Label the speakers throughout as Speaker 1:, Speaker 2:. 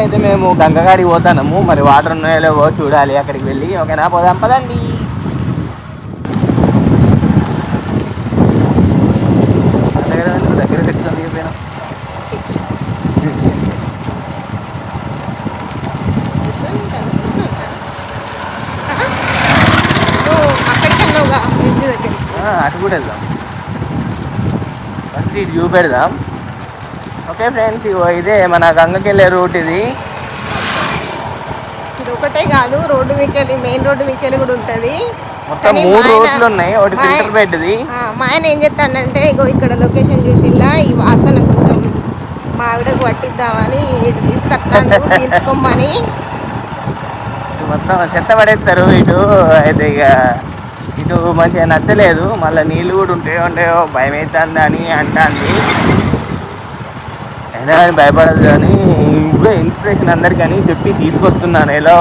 Speaker 1: అయితే మేము గంగగాడికి పోతున్నాము. మరి వాటర్ ఉన్నాయో లేవో చూడాలి అక్కడికి వెళ్ళి. ఓకేనా, పోదాం పదండి. దగ్గర పెట్టుకొని పోయినా అటు కూడా వెళ్దాం. ఫస్ట్ ఇటు చూపెడదాం. ఓకే ఫ్రెండ్స్, ఇదే మన గంగకి వెళ్ళే రూట్. ఇది
Speaker 2: ఒకటే కాదు, రోడ్డు మీకెళ్ళి మెయిన్ రోడ్డు మీకెళ్ళి కూడా ఉంటుంది.
Speaker 1: మొత్తం 3 రూట్లు ఉన్నాయి. ఒకటి ఫిల్టర్ బెడ్ది.
Speaker 2: మా ఆయన ఏం చెప్తానంటే, ఇగో ఇక్కడ లొకేషన్ చూసిల్లా, ఈ వాసన కొంచెం మా ఆవిడకు పట్టిద్దామని ఇటు తీసుకొస్తాను పీల్చుకోమని.
Speaker 1: మొత్తం చెత్త పడేస్తారు ఇటు. అయితే ఇక ఇటు మంచిగా నచ్చలేదు. మళ్ళీ నీళ్ళు కూడా ఉంటాయో భయం అవుతుంది అని అంటుంది. అయినా కానీ భయపడదు కానీ ఇవే ఇన్స్పిరేషన్ అందరికని చెప్పి తీసుకొస్తున్నాను. ఎలా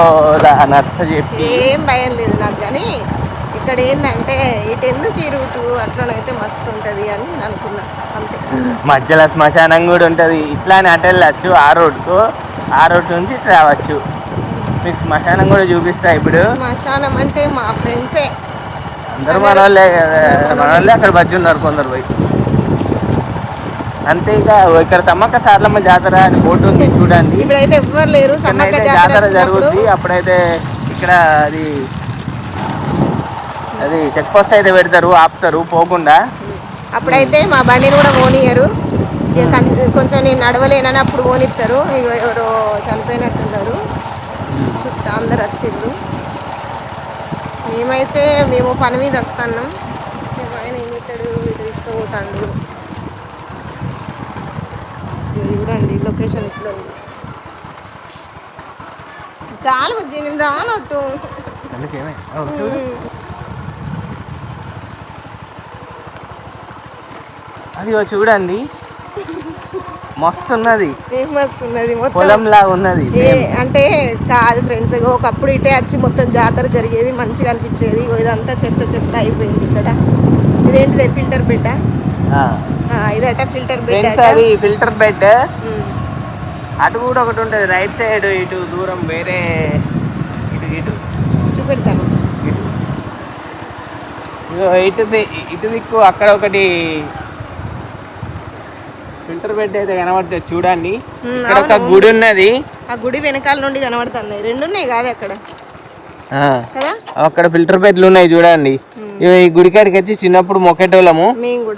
Speaker 1: నచ్చ చెప్పి
Speaker 2: ఏం భయం లేదు నాకు. కానీ ఇక్కడ ఏంటంటే ఇటు ఎందుకు ఈ రూటు అట్లనైతే మస్తు ఉంటుంది అని నేను అనుకున్నా అంతే.
Speaker 1: మధ్యలో శ్మశానం కూడా ఉంటుంది. ఇట్లానే అటు వెళ్ళచ్చు ఆ రోడ్కు. ఆ రోడ్ నుంచి ఇటు రావచ్చు. మీకు శ్మశానం కూడా చూపిస్తా ఇప్పుడు.
Speaker 2: శ్మశానం అంటే మా ఫ్రెండ్సే
Speaker 1: అందరూ మన వాళ్ళే కదా. మన వాళ్ళే అక్కడ బజ్జి ఉన్నారు కొందరు పోయి. అంతే. ఇక ఇక్కడ సమ్మక్క సారలమ్మ జాతర అని బోర్డు ఉంది చూడండి.
Speaker 2: ఇప్పుడైతే ఎవ్వరు లేరు. సమ్మక్క
Speaker 1: జాతర జరుగుతుంది. అప్పుడైతే ఇక్కడ అది చెక్ పోస్ట్ అయితే పెడతారు, ఆపుతారు పోకుండా.
Speaker 2: అప్పుడైతే మా బండిని కూడా పోనీయరు. కొంచెం నేను నడవలేనని అప్పుడు పోనిస్తారు. ఇక ఎవరో చనిపోయినట్టున్నారు. చుట్టూ అందరు వచ్చిండ్రు. మేము పని మీద వస్తున్నాం. ఆయన ఏం చేస్తాడు, ఇటు తీసుకుపోతాడు. చూడండి లొకేషన్ ఇట్లా ఉంది. చాలా వచ్చి నేను రానట్టు.
Speaker 1: అది చూడండి మస్తున్నది.
Speaker 2: మస్తున్నది,
Speaker 1: పొలం లాగా ఉన్నది.
Speaker 2: అంటే కాదు ఫ్రెండ్స్, ఒకప్పుడు ఇటే వచ్చి మొత్తం జాతర జరిగేది, మంచిగా అనిపించేది. ఇదంతా చెత్త చెత్త అయిపోయింది. ఇక్కడ ఇదేంటిది, ఫిల్టర్ బెడ్. ఇదట ఫిల్టర్ బెడ్.
Speaker 1: అది ఫిల్టర్ బెడ్. అటు కూడా ఒకటి ఉంటుంది రైట్ సైడ్. ఇటు దూరం వేరే ఇటు
Speaker 2: చూపెడతాను.
Speaker 1: ఇటు దిక్కు అక్కడ ఒకటి ఫిల్టర్ బెడ్ అయితే కనబడుతుంది చూడండి. ఇక్కడ ఒక గుడి ఉన్నది.
Speaker 2: ఆ గుడి వెనకాల నుండి కనబడుతున్నాయి. 2 ఉన్నాయి కాదు అక్కడ.
Speaker 1: అక్కడ ఫిల్టర్ బెడ్లు ఉన్నాయి చూడండి. ఈ గుడికాడికి వచ్చి చిన్నప్పుడు మొక్కేటోళ్ళము,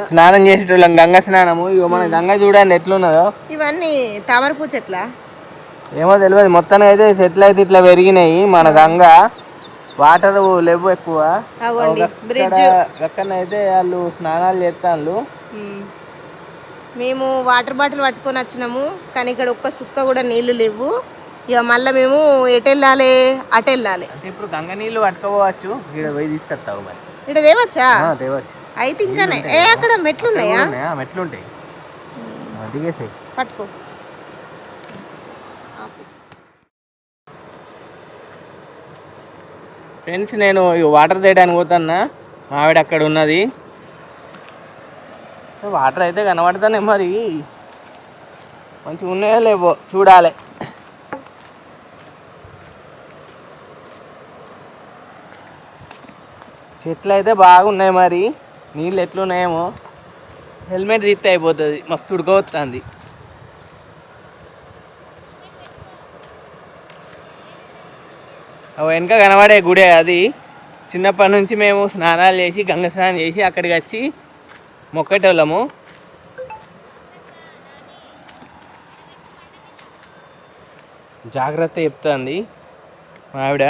Speaker 1: స్నానం చేసేటోళ్ళం, గంగ స్నానము. ఇక మన గంగ చూడండి ఎట్లున్నదో.
Speaker 2: ఇవన్నీ తామరపూ చెట్ల
Speaker 1: ఏమో తెలియదు. మొత్తానికి అయితే చెట్లు అయితే ఇట్లా పెరిగినాయి. మన గంగ వాటర్ లేవు ఎక్కువ. అక్కడైతే వాళ్ళు స్నానాలు చేస్తాను.
Speaker 2: మేము వాటర్ బాటిల్ పట్టుకొని వచ్చినాము, కానీ ఇక్కడ ఒక్క సుక్క కూడా నీళ్లు లేవు. ఇక మళ్ళీ మేము ఎటు వెళ్ళాలి, అటు వెళ్ళాలి.
Speaker 1: అంటే ఇప్పుడు గంగ నీళ్ళు పట్టుకోవచ్చు. ఇక్కడ పోయి తీసుకొస్తావు మరి.
Speaker 2: ఇక్కడ తేవచ్చా?
Speaker 1: తేవచ్చు.
Speaker 2: అయితే ఇంకానే అక్కడ మెట్లు ఉన్నాయా?
Speaker 1: మెట్లుంటాయి, దిగేసాయి.
Speaker 2: పట్టుకో.
Speaker 1: ఫ్రెండ్స్, నేను వాటర్ తేయడానికి పోతున్నా. మా ఆవిడ అక్కడ ఉన్నది. వాటర్ అయితే కనబడతానే, మరి మంచిగా ఉన్నాయో లేవో చూడాలి. చెట్లు అయితే బాగున్నాయి. మరి నీళ్ళు ఎట్లున్నాయేమో. హెల్మెట్ తీస్తే అయిపోతుంది. మస్తు ఉడకవస్తుంది. వెనక కనబడే గుడే అది. చిన్నప్పటి నుంచి మేము స్నానాలు చేసి, గంగ స్నానం చేసి అక్కడికి వచ్చి మొక్కేటోళ్ళము. జాగ్రత్త చెప్తుంది మా ఆవిడ.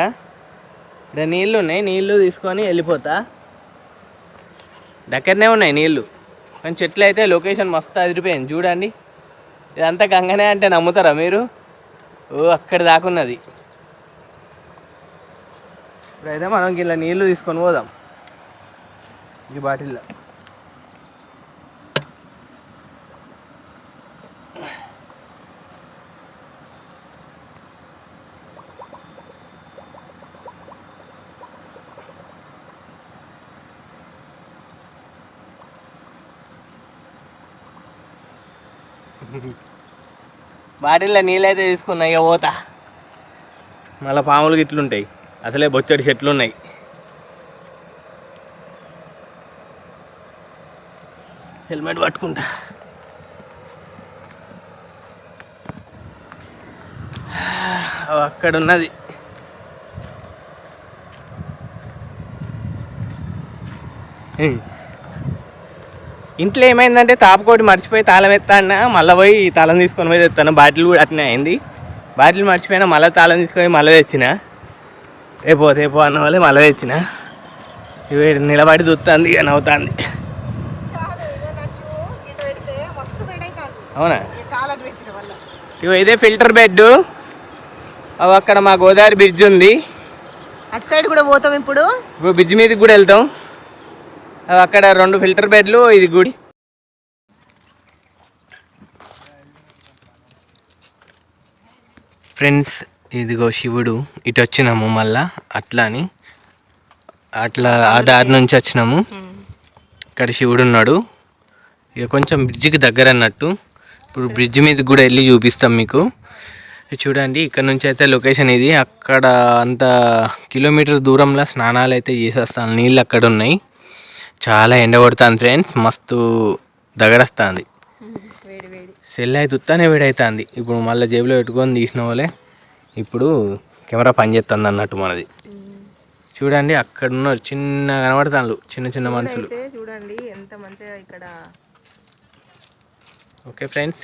Speaker 1: ఇక్కడ నీళ్ళు ఉన్నాయి, నీళ్ళు తీసుకొని వెళ్ళిపోతా. దగ్గరనే ఉన్నాయి నీళ్ళు, కానీ చెట్లు అయితే లొకేషన్ మస్తు అదిరిపోయింది చూడండి. ఇదంతా గంగనే అంటే నమ్ముతారా మీరు? అక్కడ దాకున్నది. ఇప్పుడైతే మనం ఇలా నీళ్ళు తీసుకొని పోదాం ఈ బాటిల్లో. బాటిల్లో నీళ్ళైతే తీసుకున్నా, ఇక పోతా. మళ్ళీ పాములు గిట్లుంటాయి, అసలే బొచ్చడి చెట్లు ఉన్నాయి. హెల్మెట్ పట్టుకుంటా. అక్కడ ఉన్నది. ఇంట్లో ఏమైందంటే తాపకోటి మర్చిపోయి తాళం ఎత్తాను, మళ్ళీ పోయి తాళం తీసుకొని పోయి తెస్తాను. బాటిల్ కూడా అట్నే అయింది. బాటిల్ మర్చిపోయినా, మళ్ళీ తాళం తీసుకొని మళ్ళీ తెచ్చిన. రేపో అన్న వాళ్ళే మళ్ళీ తెచ్చిన. ఇవి నిలబడి చూస్తుంది, ఇక నవ్వుతుంది. అవునా? ఇవి ఇదే ఫిల్టర్ బెడ్. అవి అక్కడ మా గోదావరి బ్రిడ్జ్ ఉంది,
Speaker 2: అటు సైడ్ కూడా పోతాం. ఇప్పుడు
Speaker 1: బ్రిడ్జ్ మీదకి కూడా వెళ్తాం. అవి అక్కడ 2 ఫిల్టర్ బెడ్లు, ఇది గుడి. ఫ్రెండ్స్, ఇదిగో శివుడు. ఇటు వచ్చినాము మళ్ళా అట్లా ఆ దారి నుంచి వచ్చినాము. ఇక్కడ శివుడు ఉన్నాడు. ఇక కొంచెం బ్రిడ్జికి దగ్గర అన్నట్టు. ఇప్పుడు బ్రిడ్జ్ మీదకి కూడా వెళ్ళి చూపిస్తాం మీకు. చూడండి, ఇక్కడ నుంచి అయితే లొకేషన్ ఇది. అక్కడ అంత కిలోమీటర్ దూరంలో స్నానాలు అయితే చేసేస్తాను. నీళ్ళు అక్కడ ఉన్నాయి. చాలా ఎండ కొడుతుంది ఫ్రెండ్స్, మస్తు దగడస్తుంది. సెల్ అయితే ఉత్తానే వేడవుతుంది. ఇప్పుడు మళ్ళీ జేబులో పెట్టుకొని తీసిన వాళ్ళే ఇప్పుడు కెమెరా పనిచేస్తుంది అన్నట్టు మనది. చూడండి, అక్కడ ఉన్నారు, చిన్న కనబడతాను, చిన్న మనుషులు.
Speaker 2: చూడండి ఎంత మంచిగా ఇక్కడ.
Speaker 1: ఓకే ఫ్రెండ్స్,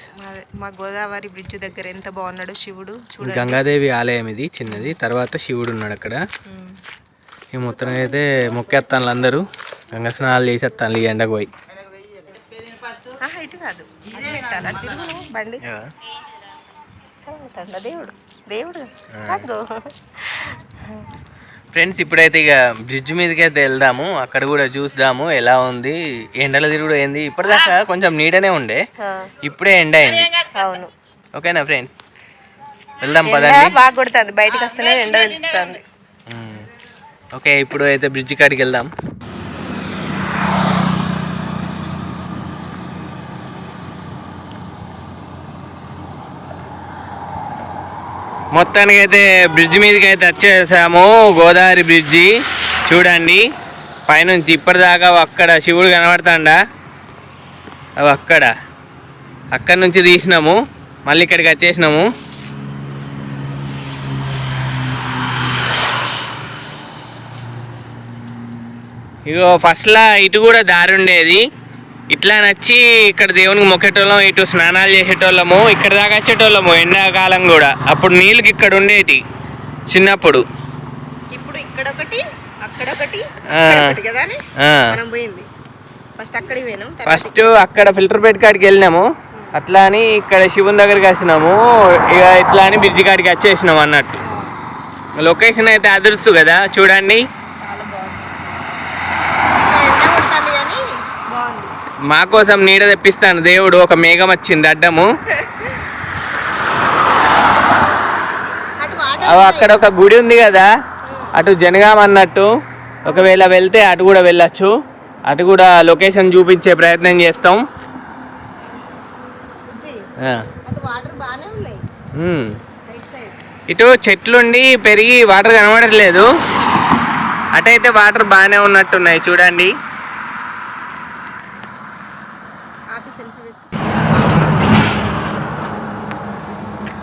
Speaker 2: మా గోదావరి బ్రిడ్జ్ దగ్గర ఎంత బాగున్నాడు శివుడు.
Speaker 1: గంగాదేవి ఆలయం ఇది, చిన్నది. తర్వాత శివుడు ఉన్నాడు అక్కడ. ఈ మొత్తం అయితే మొక్కేస్తాను అందరూ. గంగా స్నానాలు చేసేస్తాను ఈ ఎండకు పోయి. ఫ్రెండ్స్, ఇప్పుడైతే ఇక బ్రిడ్జ్ మీదకి అయితే వెళ్దాము. అక్కడ కూడా చూద్దాము ఎలా ఉంది. ఎండల తిరుగుడు ఏంది. ఇప్పటిదాకా కొంచెం నీడనే ఉండే, ఇప్పుడే ఎండ అయింది.
Speaker 2: అవును.
Speaker 1: ఓకేనా ఫ్రెండ్స్, వెళ్దాం పదండి.
Speaker 2: బాగా కొడుతుంది, బయటకు వస్తేనే ఎండ తెలుస్తుంది.
Speaker 1: ఓకే, ఇప్పుడు అయితే బ్రిడ్జ్ కాడికి వెళ్దాం. మొత్తానికి అయితే బ్రిడ్జ్ మీదకి అయితే వచ్చేసాము. గోదావరి బ్రిడ్జి చూడండి, పైనుంచి ఇప్పటిదాకా అక్కడ శివుడు కనబడతాడా. అవి అక్కడి నుంచి తీసినాము, మళ్ళీ ఇక్కడికి వచ్చేసినాము. ఇగో ఫస్ట్లో ఇటు కూడా దారి ఉండేది. ఇట్లా నచ్చి ఇక్కడ దేవునికి మొక్కేటోళ్ళం, ఇటు స్నానాలు చేసేటోళ్ళము, ఇక్కడ దాకా వచ్చేటోళ్ళము ఎండాకాలం కూడా. అప్పుడు నీళ్ళకి ఇక్కడ ఉండేటి చిన్నప్పుడు.
Speaker 2: ఇప్పుడు ఇక్కడొకటి అక్కడొకటి
Speaker 1: ఫస్ట్ అక్కడ ఫిల్టర్ బెడ్ కాడికి వెళ్ళినాము. అట్లా అని ఇక్కడ శివుని దగ్గరికి వచ్చినాము. ఇక ఇట్లా అని బ్రిడ్జి కాడికి వచ్చేసినాము అన్నట్టు. లొకేషన్ అయితే అదృశ్యం కదా, చూడండి. మా కోసం నీడ తెప్పిస్తాను దేవుడు. ఒక మేఘం వచ్చింది అడ్డము. అక్కడ ఒక గుడి ఉంది కదా, అటు జనగాం అన్నట్టు. ఒకవేళ వెళ్తే అటు కూడా వెళ్ళచ్చు. అటు కూడా లొకేషన్ చూపించే ప్రయత్నం చేస్తాం. ఇటు చెట్లుండి పెరిగి వాటర్ కనబడట్లేదు. అటైతే వాటర్ బాగానే ఉన్నట్టున్నాయి చూడండి.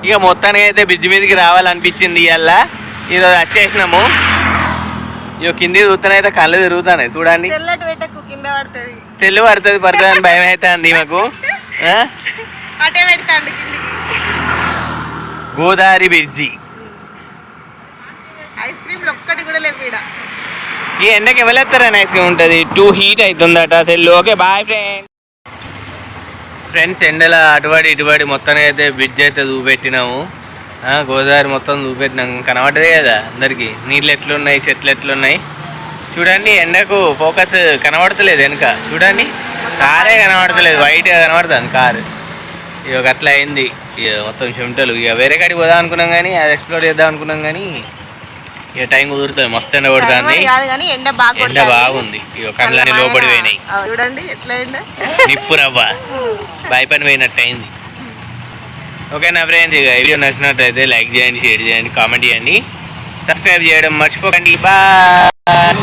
Speaker 1: ఇక మొత్తానికి అయితే బ్రిడ్జ్ మీదకి రావాలనిపించింది. ఇవాళ ఈరోజు వచ్చేసినాము. ఇక కింది చూస్తేనైతే కళ్ళు తిరుగుతున్నాయి చూడండి. తెల్లు పడుతుంది అని భయం అవుతుంది మాకు. గోదావరి బ్రిడ్జి ఈ ఎండకి ఎవరెత్తారని ఐస్ క్రీమ్ ఉంటుంది. టూ హీట్ అవుతుందట సెల్లు. ఓకే బాయ్ ఫ్రెండ్స్, ఎండలో అటుబడి ఇటుబడి మొత్తానికి అయితే బ్రిడ్జ్ అయితే చూపెట్టినాము. గోదావరి మొత్తం చూపెట్టినాం. కనబడ్డదే కదా అందరికి, నీళ్ళు ఎట్లున్నాయి, చెట్లు ఎట్లున్నాయి చూడండి. ఎండకు ఫోకస్ కనబడతలేదు వెనుక చూడండి. కారే కనబడతలేదు, వైట్గా కనబడుతుంది కారు. ఇక అట్లా అయింది. ఇక మొత్తం చెమటలు. ఇక వేరే కాడికి పోదాం అనుకున్నాం కానీ, అది ఎక్స్ప్లోర్ చేద్దాం అనుకున్నాం కానీ ఇక టైం కుదురుతుంది. మస్తు ఎండ కొడుతుంది, ఎండ బాగుంది. ఇక కళ్ళని లోపడి పోయినాయి
Speaker 2: చూడండి. ఎట్లా
Speaker 1: నిప్పు రవ్వ బాయ్ పని పోయినట్టు అయింది. ఓకేనా ఫ్రెండ్స్, ఇక వీడియో నచ్చినట్టయితే లైక్ చేయండి, షేర్ చేయండి, కామెంట్ చేయండి, సబ్స్క్రైబ్ చేయడం మర్చిపోకండి. బాయ్.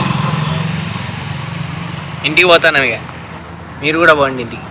Speaker 1: ఇంటికి పోతాను ఇక, మీరు కూడా పోండి ఇంటికి.